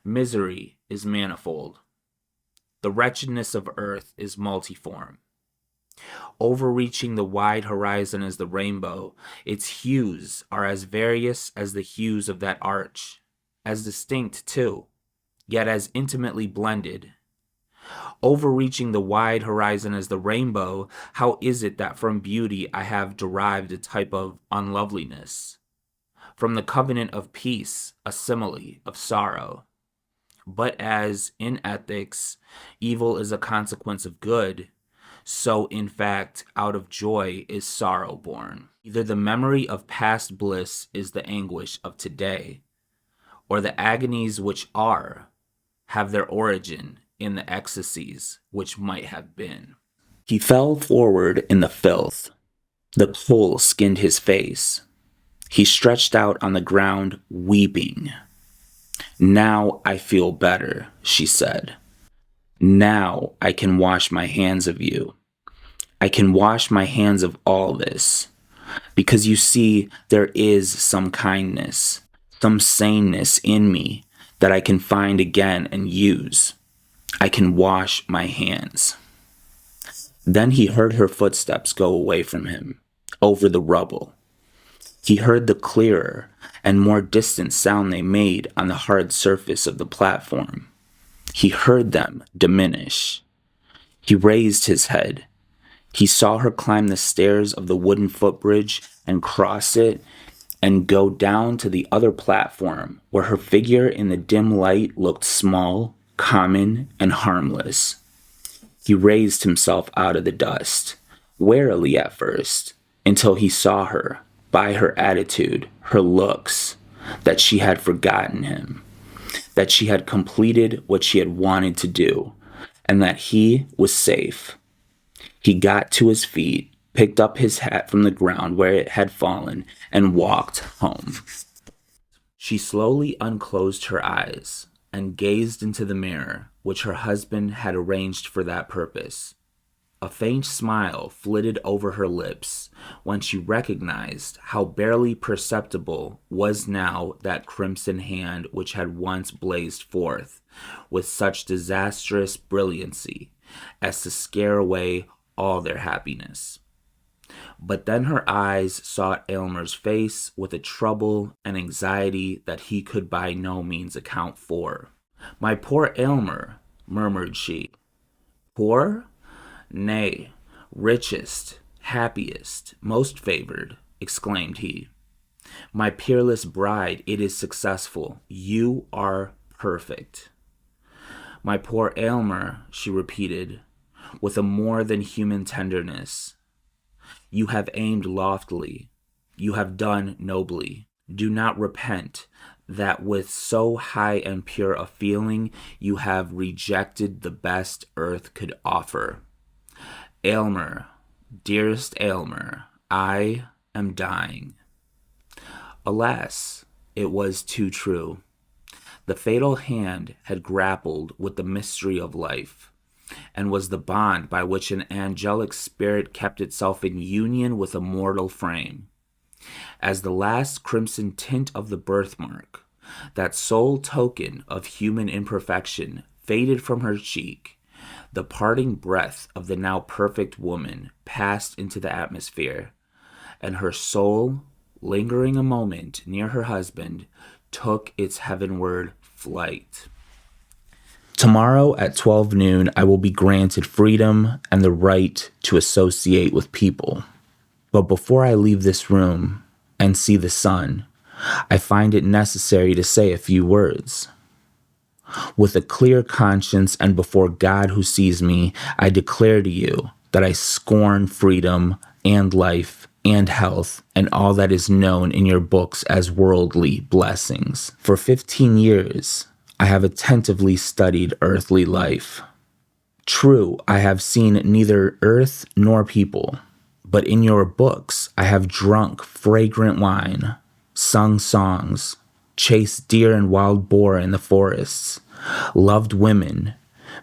Misery is manifold. The wretchedness of earth is multiform. Overreaching the wide horizon as the rainbow, its hues are as various as the hues of that arch, as distinct too, yet as intimately blended. Overreaching the wide horizon as the rainbow, how is it that from beauty I have derived a type of unloveliness? From the covenant of peace, a simile of sorrow. But as, in ethics, evil is a consequence of good, so, in fact, out of joy is sorrow born. Either the memory of past bliss is the anguish of today, or the agonies which are have their origin in the ecstasies which might have been. He fell forward in the filth. The coal skinned his face. He stretched out on the ground, weeping. "Now I feel better," she said. "Now I can wash my hands of you. I can wash my hands of all this. Because you see, there is some kindness, some saneness in me that I can find again and use. I can wash my hands." Then he heard her footsteps go away from him, over the rubble. He heard the clearer and more distant sound they made on the hard surface of the platform. He heard them diminish. He raised his head. He saw her climb the stairs of the wooden footbridge and cross it and go down to the other platform where her figure in the dim light looked small, common, and harmless. He raised himself out of the dust, warily at first, until he saw her, by her attitude, her looks, that she had forgotten him, that she had completed what she had wanted to do, and that he was safe. He got to his feet, picked up his hat from the ground where it had fallen, and walked home. She slowly unclosed her eyes and gazed into the mirror, which her husband had arranged for that purpose. A faint smile flitted over her lips when she recognized how barely perceptible was now that crimson hand which had once blazed forth with such disastrous brilliancy as to scare away all their happiness. But then her eyes sought Aylmer's face with a trouble and anxiety that he could by no means account for. "My poor Aylmer," murmured she. "Poor? Nay, richest, happiest, most favored," exclaimed he. "My peerless bride, it is successful. You are perfect." "My poor Aylmer," she repeated, with a more than human tenderness. "You have aimed loftily. You have done nobly. Do not repent that with so high and pure a feeling you have rejected the best earth could offer. Aylmer, dearest Aylmer, I am dying." Alas, it was too true. The fatal hand had grappled with the mystery of life, and was the bond by which an angelic spirit kept itself in union with a mortal frame. As the last crimson tint of the birthmark, that sole token of human imperfection, faded from her cheek, the parting breath of the now perfect woman passed into the atmosphere, and her soul, lingering a moment near her husband, took its heavenward flight. Tomorrow at 12 noon, I will be granted freedom and the right to associate with people. But before I leave this room and see the sun, I find it necessary to say a few words. With a clear conscience and before God who sees me, I declare to you that I scorn freedom and life and health and all that is known in your books as worldly blessings. For 15 years, I have attentively studied earthly life. True, I have seen neither earth nor people, but in your books I have drunk fragrant wine, sung songs, chased deer and wild boar in the forests, loved women,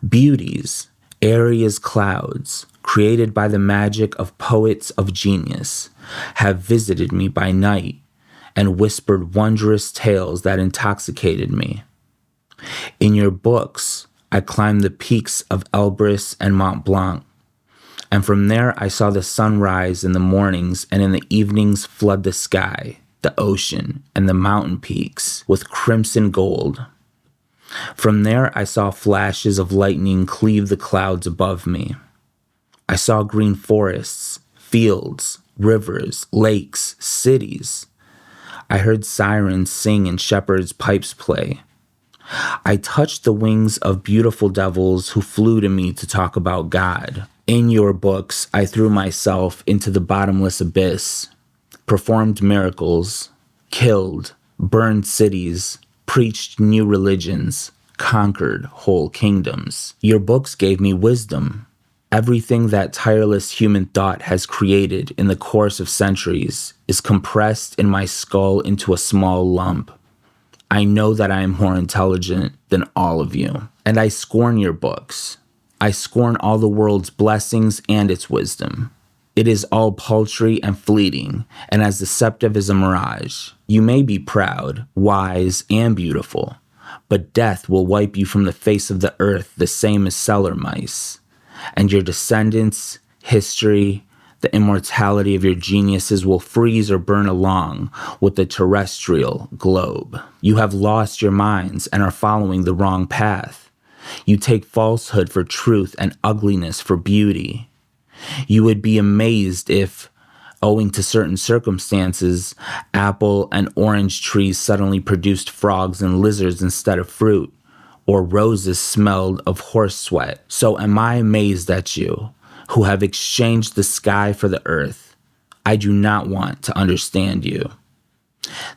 beauties, airy as clouds, created by the magic of poets of genius, have visited me by night and whispered wondrous tales that intoxicated me. In your books, I climbed the peaks of Elbrus and Mont Blanc, and from there I saw the sun rise in the mornings and in the evenings flood the sky, the ocean, and the mountain peaks with crimson gold. From there I saw flashes of lightning cleave the clouds above me. I saw green forests, fields, rivers, lakes, cities. I heard sirens sing and shepherds' pipes play. I touched the wings of beautiful devils who flew to me to talk about God. In your books, I threw myself into the bottomless abyss, performed miracles, killed, burned cities, preached new religions, conquered whole kingdoms. Your books gave me wisdom. Everything that tireless human thought has created in the course of centuries is compressed in my skull into a small lump. I know that I am more intelligent than all of you, and I scorn your books. I scorn all the world's blessings and its wisdom. It is all paltry and fleeting, and as deceptive as a mirage. You may be proud, wise, and beautiful, but death will wipe you from the face of the earth the same as cellar mice, and your descendants, history, the immortality of your geniuses will freeze or burn along with the terrestrial globe. You have lost your minds and are following the wrong path. You take falsehood for truth and ugliness for beauty. You would be amazed if, owing to certain circumstances, apple and orange trees suddenly produced frogs and lizards instead of fruit, or roses smelled of horse sweat. So am I amazed at you, who have exchanged the sky for the earth. I do not want to understand you.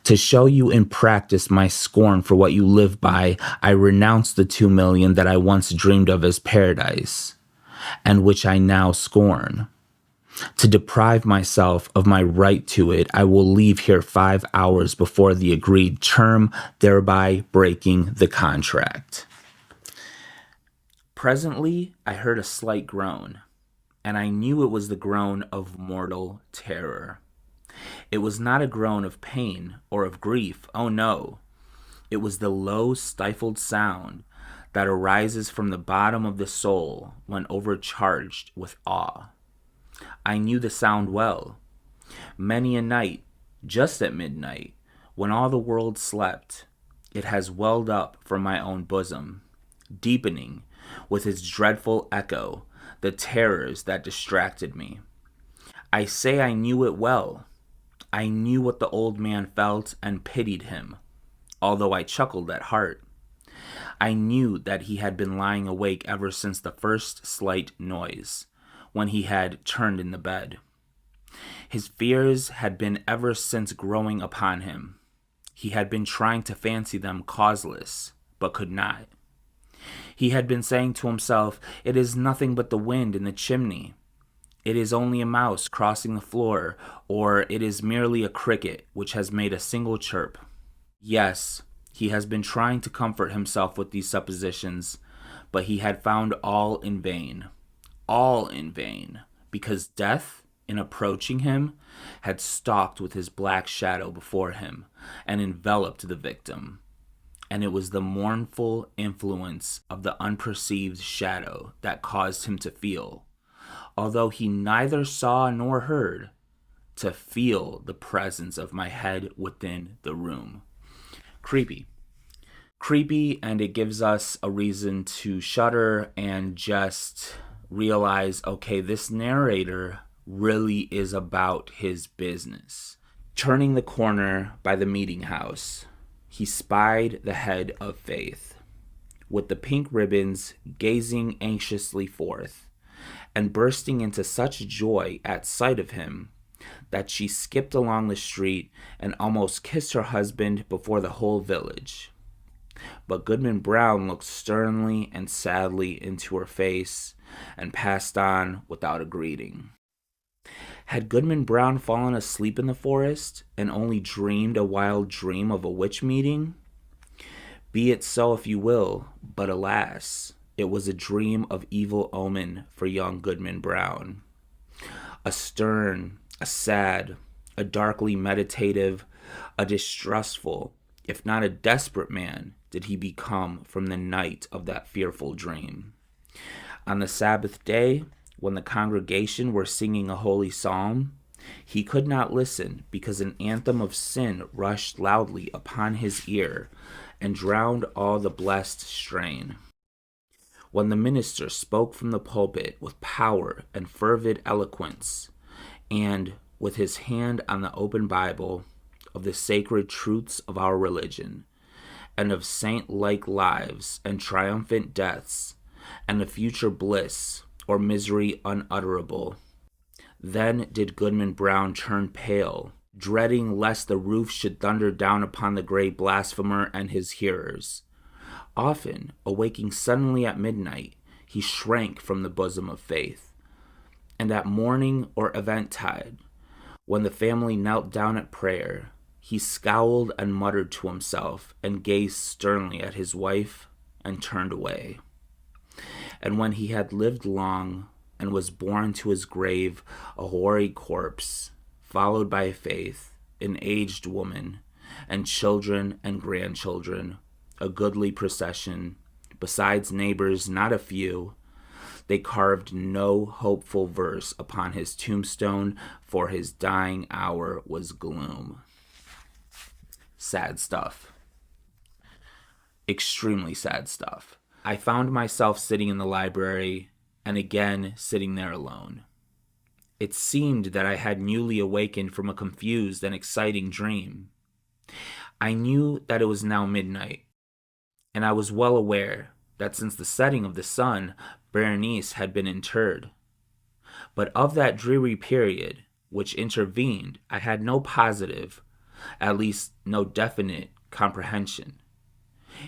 To show you in practice my scorn for what you live by, I renounce the 2 million that I once dreamed of as paradise, and which I now scorn. To deprive myself of my right to it, I will leave here 5 hours before the agreed term, thereby breaking the contract. Presently, I heard a slight groan, and I knew it was the groan of mortal terror. It was not a groan of pain or of grief, oh no. It was the low, stifled sound that arises from the bottom of the soul when overcharged with awe. I knew the sound well. Many a night, just at midnight, when all the world slept, it has welled up from my own bosom, deepening, with its dreadful echo, the terrors that distracted me. I say I knew it well. I knew what the old man felt and pitied him, although I chuckled at heart. I knew that he had been lying awake ever since the first slight noise, when he had turned in the bed. His fears had been ever since growing upon him. He had been trying to fancy them causeless, but could not. He had been saying to himself, "It is nothing but the wind in the chimney. It is only a mouse crossing the floor, or it is merely a cricket which has made a single chirp." Yes, he has been trying to comfort himself with these suppositions, but he had found all in vain. All in vain, because death, in approaching him, had stalked with his black shadow before him and enveloped the victim. And it was the mournful influence of the unperceived shadow that caused him to feel, although he neither saw nor heard, to feel the presence of my head within the room. Creepy. Creepy, and it gives us a reason to shudder and just realize, okay, this narrator really is about his business. Turning the corner by the meeting house, he spied the head of Faith, with the pink ribbons gazing anxiously forth, and bursting into such joy at sight of him that she skipped along the street and almost kissed her husband before the whole village. But Goodman Brown looked sternly and sadly into her face and passed on without a greeting. Had Goodman Brown fallen asleep in the forest and only dreamed a wild dream of a witch meeting? Be it so if you will, but alas, it was a dream of evil omen for young Goodman Brown. A stern, a sad, a darkly meditative, a distrustful, if not a desperate man, did he become from the night of that fearful dream. On the Sabbath day, when the congregation were singing a holy psalm, he could not listen because an anthem of sin rushed loudly upon his ear and drowned all the blessed strain. When the minister spoke from the pulpit with power and fervid eloquence, and with his hand on the open Bible of the sacred truths of our religion, and of saint-like lives and triumphant deaths, and the future bliss or misery unutterable, then did Goodman Brown turn pale, dreading lest the roof should thunder down upon the great blasphemer and his hearers. Often, awaking suddenly at midnight, he shrank from the bosom of faith. And at morning or eventide, when the family knelt down at prayer, he scowled and muttered to himself and gazed sternly at his wife and turned away. And when he had lived long and was borne to his grave a hoary corpse, followed by faith, an aged woman, and children and grandchildren, a goodly procession, besides neighbors not a few, they carved no hopeful verse upon his tombstone, for his dying hour was gloom. Sad stuff. Extremely sad stuff. I found myself sitting in the library, and again sitting there alone. It seemed that I had newly awakened from a confused and exciting dream. I knew that it was now midnight, and I was well aware that since the setting of the sun, Berenice had been interred. But of that dreary period which intervened, I had no positive, at least no definite comprehension.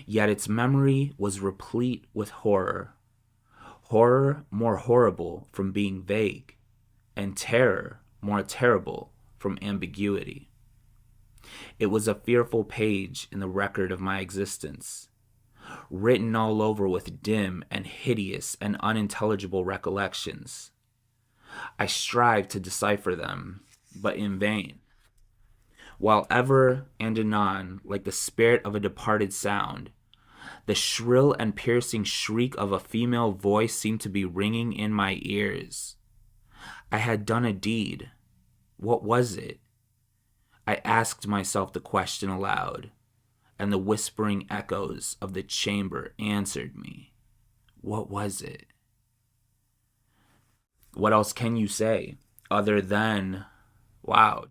Yet its memory was replete with horror. Horror more horrible from being vague, and terror more terrible from ambiguity. It was a fearful page in the record of my existence, written all over with dim and hideous and unintelligible recollections. I strived to decipher them, but in vain. While ever and anon, like the spirit of a departed sound, the shrill and piercing shriek of a female voice seemed to be ringing in my ears. I had done a deed. What was it? I asked myself the question aloud, and the whispering echoes of the chamber answered me. What was it? What else can you say other than, wow,